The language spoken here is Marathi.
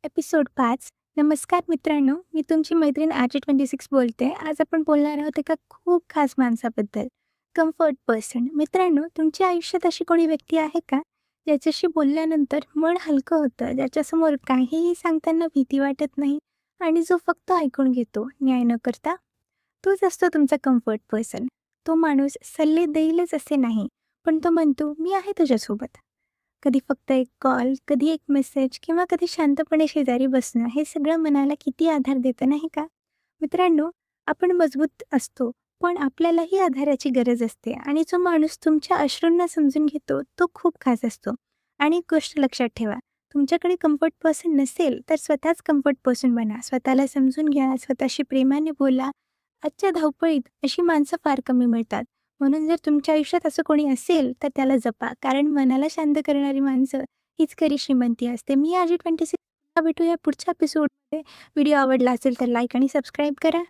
एपिसोड 5. नमस्कार मित्रांनो, मी तुमची मैत्रीण RJ26 बोलते. आज आपण बोलणार आहोत एका खूप खास माणसाबद्दल, कम्फर्ट पर्सन. मित्रांनो, तुमच्या आयुष्यात अशी कोणी व्यक्ती आहे का, ज्याच्याशी बोलल्यानंतर मन हलकं होतं, ज्याच्यासमोर काहीही सांगताना भीती वाटत नाही आणि जो फक्त ऐकून घेतो, न्याय न करता? तोच असतो तुमचा कम्फर्ट पर्सन. तो माणूस सल्ले देईलच असे नाही, पण तो म्हणतो, "मी आहे तुझ्यासोबत." कधी फक्त एक कॉल, कधी एक मेसेज किंवा कधी शांतपणे शेजारी बसणं, हे सगळं मनाला किती आधार देतं नाही का? मित्रांनो, आपण मजबूत असतो, पण आपल्यालाही आधाराची गरज असते आणि जो माणूस तुमच्या अश्रूंना समजून घेतो, तो खूप खास असतो. आणि एक गोष्ट लक्षात ठेवा, तुमच्याकडे कम्फर्ट पर्सन नसेल, तर स्वतःच कम्फर्ट पर्सन बना. स्वतःला समजून घ्या, स्वतःशी प्रेमाने बोला. आजच्या धावपळीत अशी माणसं फार कमी मिळतात. म्हणून जर तुमच्या आयुष्यात असं कोणी असेल, तर त्याला जपा. कारण मनाला शांत करणारी माणसं हीच खरी श्रीमंती असते. मी RJ26. पुन्हा भेटूया पुढच्या एपिसोडमध्ये. व्हिडिओ आवडला असेल तर लाईक आणि सबस्क्राईब करा.